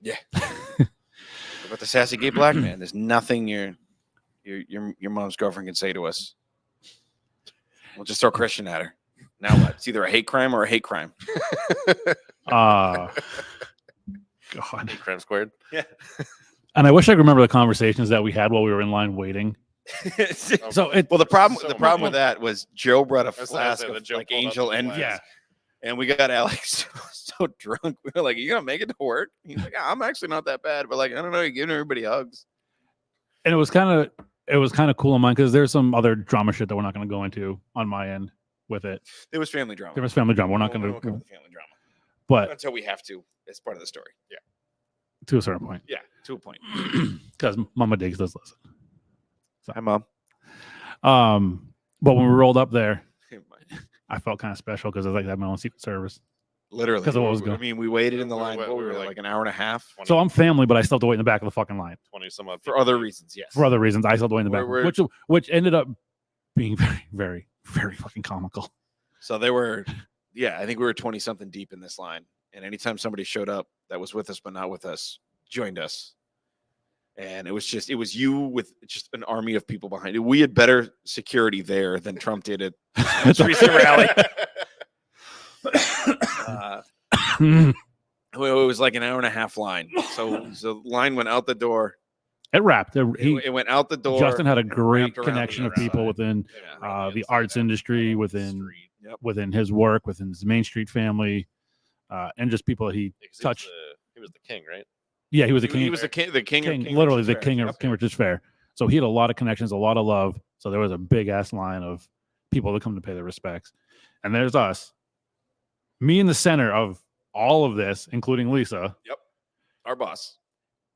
Yeah. But the sassy gay black man, there's nothing you're your mom's girlfriend can say to us. We'll just throw Christian at her. Now what? It's either a hate crime or a hate crime. God. Hate crime squared. Yeah. And I wish I could remember the conversations that we had while we were in line waiting. So it Well, the problem So with that was Joe brought a That's what I was flask saying, of the Joe like pulled out Angel the Envy. flask. Yeah. And we got Alex so drunk. We were like, "You gonna make it to work?" He's like, "I'm actually not that bad, but like, I don't know, you're giving everybody hugs." and it was kind of cool on mine because there's some other drama shit that we're not going to go into on my end with it. There was family drama. There was family drama. We're not We going won't cover to, the family drama but until we have to. It's part of the story. Yeah, to a certain point, yeah, to a point. because Mama Diggs does listen. Hi, Mom. But when we rolled up there, I felt kind of special because I was like, I had my own Secret Service. Literally, 'Cause of what was I going- mean, we waited in the line. we What we were were like like an hour and a half 20, So I'm family, but I still have to wait in the back of the fucking line 20 some odd for people. other reasons. Yes, for other reasons. I still have to wait in the back, We're- which ended up being very, very, very fucking comical. So they were, yeah, I think we were 20 something deep in this line. And anytime somebody showed up that was with us but not with us, joined us. And it was you with just an army of people behind you. We had better security there than Trump did at his recent rally. It was like an hour and a half line. So the line went out the door. It wrapped. It went out the door. Justin had a and great wrapped around connection the of people outside. within Yeah. the arts industry, within Yep. within his work, within his Main Street family, and just people that he touched. He was the king, right? Yeah, he was a He king. was the king, Literally Richard's the Fair. king of Yep. King Richard's Fair. So he had a lot of connections, a lot of love. So there was a big ass line of people that come to pay their respects. And there's us, me in the center of all of this, including Lisa, Our boss.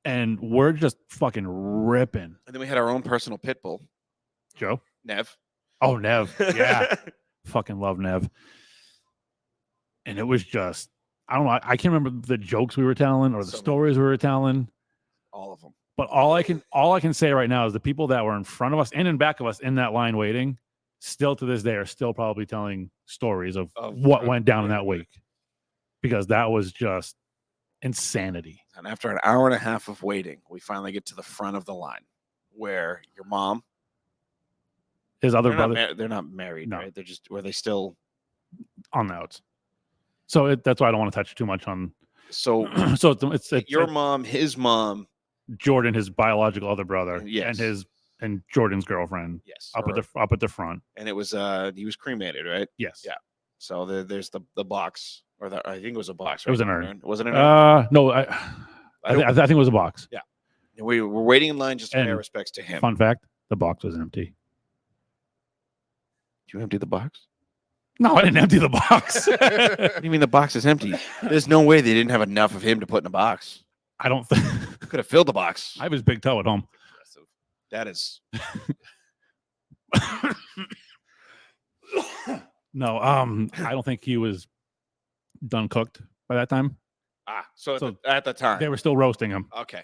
and we're just fucking ripping. And then we had our own personal pit bull, Joe? Nev. Oh, Nev. Yeah. Fucking love Nev. And it was just, I don't know. I can't remember the jokes we were telling or the So many. stories we were telling. All of them. But all I can say right now is the people that were in front of us and in back of us in that line waiting, still to this day are still probably telling stories of what went down in that week, because that was just insanity. And after an hour and a half of waiting, we finally get to the front of the line where your mom, His other they're not, brother they're not married, No. right? Were they still? on the outs. So that's why I don't want to touch too much on. So So it's your mom, his mom, Jordan, his biological other brother, Yes. and Jordan's girlfriend yes, up at the front. and it was he was cremated, right? Yes. Yeah. So there's the box, or I think it was a box. It was right? an urn. Was it an urn? No, I think it was a box. And we were waiting in line just to pay And our respects to him. Fun fact: the box was empty. Did you empty the box? No, I didn't empty the box. What do you mean the box is empty? There's no way they didn't have enough of him to put in a box. I don't think Could have filled the box. I have his big toe at home. That is No, I don't think he was done cooked by that time. so So at the time. They were still roasting him. Okay.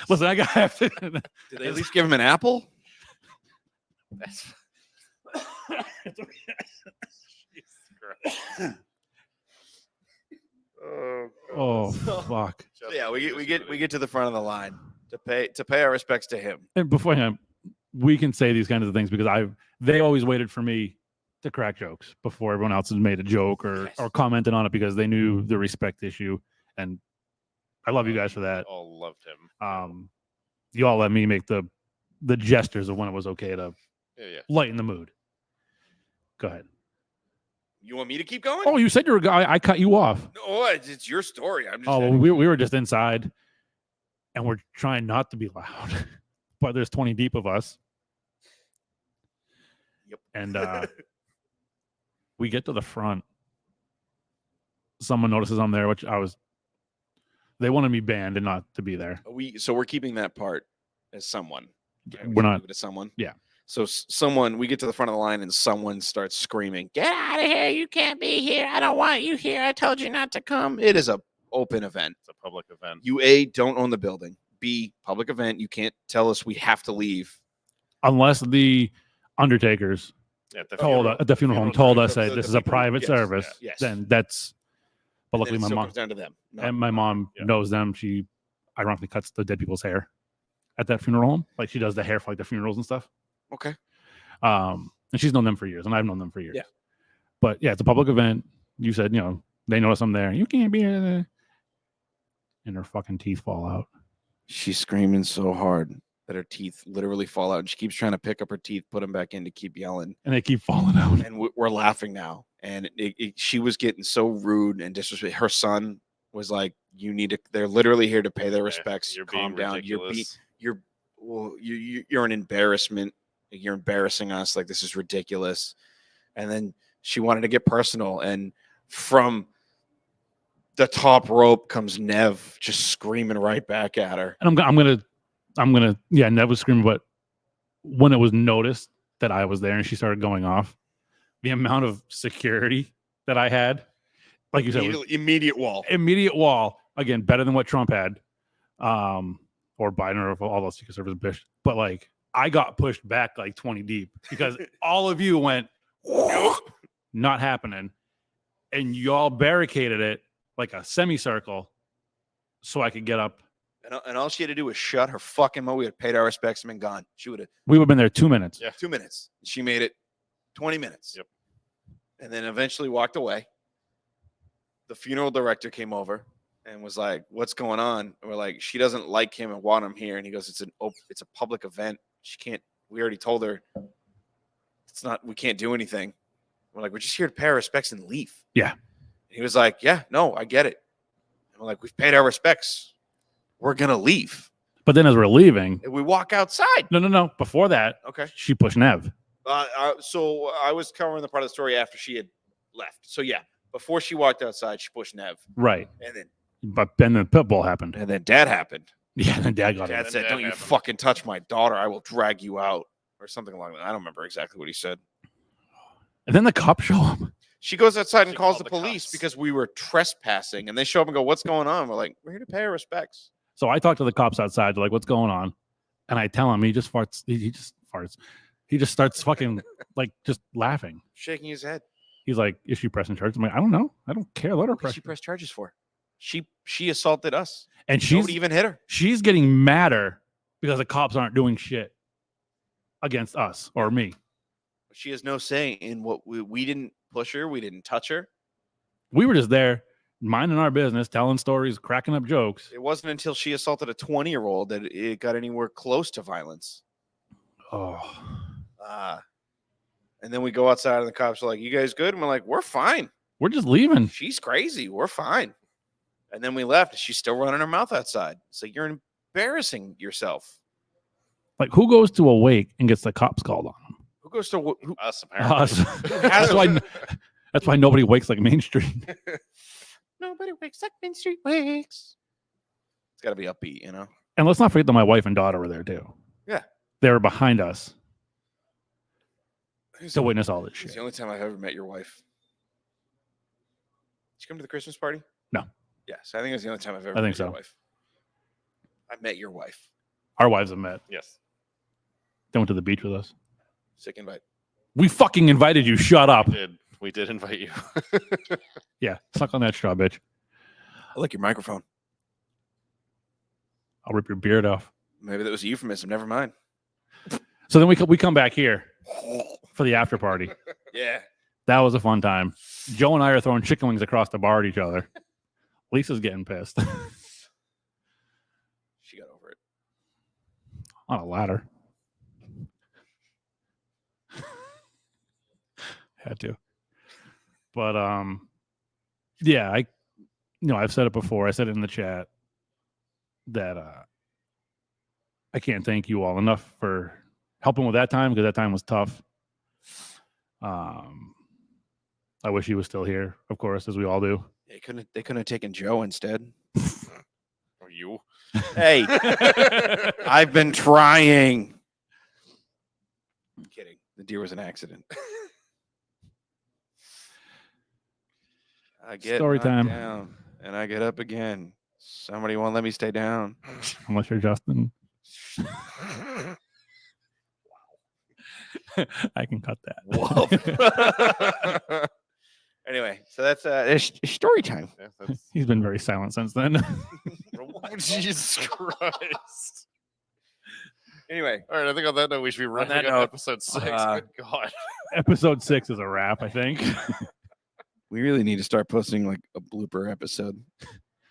Listen, I got Did they at least give him an apple? That's Oh fuck! Yeah, we get to the front of the line to pay our respects to him. And beforehand, we can say these kinds of things because they always waited for me to crack jokes before everyone else has made a joke or commented on it because they knew the respect issue. And I love you guys for that. all loved him. You all let me make the gestures of when it was okay to Yeah. lighten the mood. Go ahead. You want me to keep going? Oh, you said you were a guy. I cut you off. No, it's your story. I'm just Oh, well, saying. we were just inside, and we're trying not to be loud, but there's 20 deep of us. Yep. And we get to the front. Someone notices I'm there, which they wanted me banned and not to be there. So we're keeping that part as someone. right? We're not. Leave it to someone. Yeah. So someone, we get to the front of the line and someone starts screaming, "Get out of here! You can't be here! I don't want you here! I told you not to come!" It is a open event. It's a public event. You don't own the building. B, public event. You can't tell us we have to leave. Unless the undertakers At the told funeral. at the funeral home told us the- that the this is a people- private yes, service, yes. then that's. But And luckily, then it my still mom comes down to them. and my mom Yeah. knows them. She ironically cuts the dead people's hair. at that funeral home. Like she does the hair for like the funerals and stuff. Okay. And she's known them for years, and I've known them for years. Yeah. But yeah, it's a public event. You said, they notice I'm there. You can't be there. And her fucking teeth fall out. She's screaming so hard that her teeth literally fall out, and she keeps trying to pick up her teeth, put them back in to keep yelling. And they keep falling out. And we're laughing now. And she was getting so rude and disrespectful. Her son was like, "You need to. They're literally here to pay their respects. You're Calm being down. ridiculous. You're an embarrassment. You're embarrassing us. Like this is ridiculous." And then she wanted to get personal, and from the top rope comes Nev just screaming right back at her. And I'm gonna yeah, Nev was screaming, but when it was noticed that I was there and she started going off, the amount of security that I had, like you said, was Immediate wall. immediate wall. Again, better than what Trump had, or Biden, or all those Secret Service bitch. But like, I got pushed back like 20 deep because all of you went, not happening, and y'all barricaded it like a semicircle so I could get up. And all she had to do was shut her fucking mouth. We had paid our respects and been gone. She would have We would have been there 2 minutes. Yeah. 2 minutes. She made it 20 minutes. Yep. And then eventually walked away. The funeral director came over and was like, "What's going on?" And we're like, "She doesn't like him and want him here." And he goes, "It's a public event. She can't. We already told her it's not. We can't do anything." We're like, "We're just here to pay our respects and leave." Yeah. And he was like, "Yeah, no, I get it." And we're like, "We've paid our respects. We're gonna leave." But then as we're leaving, And we walk outside. no. Before that, Okay. she pushed Nev. So I was covering the part of the story after she had left. So yeah, before she walked outside, she pushed Nev, Right. and But then the pit bull happened. then Dad happened. Yeah, and then Dad got Dad it. said, Dad "Don't you happened. fucking touch my daughter! I will drag you out," or something along that. I don't remember exactly what he said. And then the cops show up. She goes outside and She calls called the the police cops. because we were trespassing, and they show up and go, "What's going on?" We're like, "We're here to pay our respects." So I talk to the cops outside. They're like, "What's going on?" And I tell him he just farts. He just farts. He just starts fucking like just laughing. Shaking his head. He's like, "Is she pressing charges?" I'm like, "I don't know. I don't care. Let her What did press." she press charges for? She assaulted us. And Nobody even hit her. she's getting madder because the cops aren't doing shit against us or me. She has no say in what we didn't push her. We didn't touch her. We were just there minding our business, telling stories, cracking up jokes. It wasn't until she assaulted a 20-year-old that it got anywhere close to violence. Oh, And then we go outside and the cops are like, "You guys good?" And we're like, "We're fine. we're just leaving. She's crazy. We're fine." And then we left and she's still running her mouth outside. So you're embarrassing yourself. Like, who goes to a wake and gets the cops called on them? Who goes to who? Us, apparently. Us. That's why nobody wakes like Main Street. Nobody wakes up Main Street wakes. It's got to be upbeat, you know? And let's not forget that my wife and daughter were there too. Yeah. They were behind us It's to witness all this the shit. only time I've ever met your wife. Did you come to the Christmas party? No. Yes, I think it's the only time I've ever I think met your so. wife. I met your wife. Our wives have met. Yes. They went to the beach with us. Sick invite. We fucking invited you. Shut up. We did invite you. Yeah, suck on that straw, bitch. I like your microphone. I'll rip your beard off. Maybe that was a euphemism. Never mind. So then we come back here for the after party. Yeah. That was a fun time. Joe and I are throwing chicken wings across the bar at each other. Lisa's getting pissed She got over it. on a ladder. Had to. But yeah, I've said it before. I said it in the chat that I can't thank you all enough for helping with that time, because that time was tough. I wish he was still here, of course, as we all do. They couldn't have taken Joe instead. Or you. Hey, I've been trying. I'm kidding. The deer was an accident. I get Story knocked time. down, and I get up again. Somebody won't let me stay down. Unless you're Justin. I can cut that. Whoa. Anyway, so that's it's story time. Yeah, that's, He's been very silent since then. Jesus Christ. Anyway, All right, I think on that note, we should be wrapping that up note, episode 6. uh, Good God. Episode 6 is a wrap, I think. we really need to start posting like a blooper episode,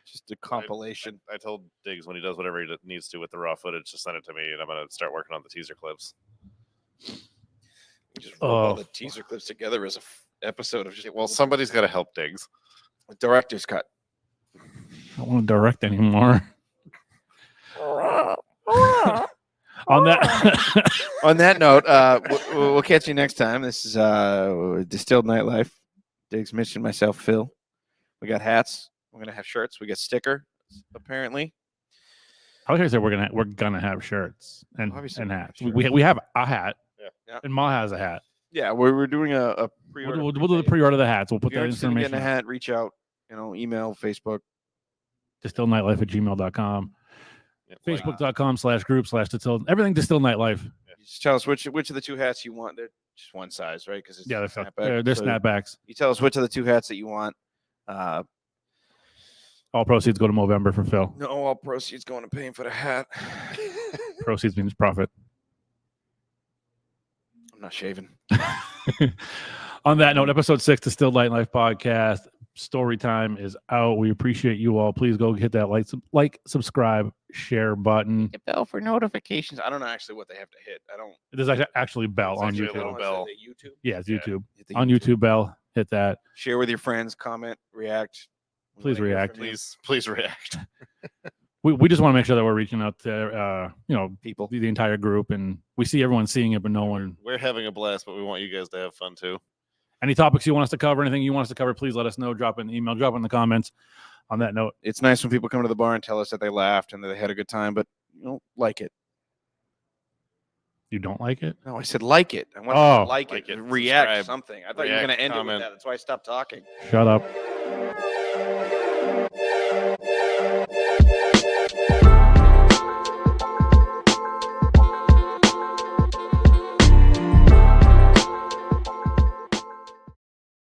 just a compilation. I told Diggs when he does whatever he needs to with the raw footage to send it to me, and I'm going to start working on the teaser clips. Just roll all the teaser clips together as a episode of just Well, somebody's got to help Diggs. a director's cut. I don't want to direct anymore. On that On that note, we'll catch you next time. This is Distilled Nightlife. Diggs, Mitch, and myself, Phil. We got hats. We're gonna have shirts. We got sticker. Apparently, I was gonna say we're gonna have shirts and Obviously and we're gonna hats. have We have a hat. Yeah. And Ma has a hat. yeah, we're doing a pre-order. We'll do the pre-order of the hats. We'll put If you're that interested in information. getting a out. hat, reach out. Email, Facebook. distillednightlife@gmail.com. Yeah, Facebook.com/group/distilled. Everything Distilled Nightlife. Just tell us which of the two hats you want. They're just one size, right? Because Yeah, snapback. they're So snapbacks. You tell us which of the two hats that you want. All proceeds go to Movember for Phil. No, all proceeds going to paying for the hat. Proceeds means profit. I'm not shaving. On that note, episode 6, Distilled Nightlife podcast. Story time is out. We appreciate you all. Please go hit that like, subscribe, share button. Hit bell for notifications. I don't know actually what they have to hit. I don't. There's actually bell It's on actually a YouTube. little bell. YouTube. Yeah, it's Yeah. YouTube. Hit the On YouTube bell, hit that. Share with your friends. Comment. React. We Please wanna hear react. from you. Please react. We just want to make sure that we're reaching out to People. the entire group, and we see everyone seeing it, but no one. We're having a blast, but we want you guys to have fun too. Any topics you want us to cover, anything you want us to cover, please let us know. Drop an email, drop in the comments. On that note, It's nice when people come to the bar and tell us that they laughed and that they had a good time, but you don't like it. you don't like it? No, I said like it. I want them to like like it. it, React subscribe, something. I thought you were going react, to end it with comment. that. That's why I stopped talking. Shut up.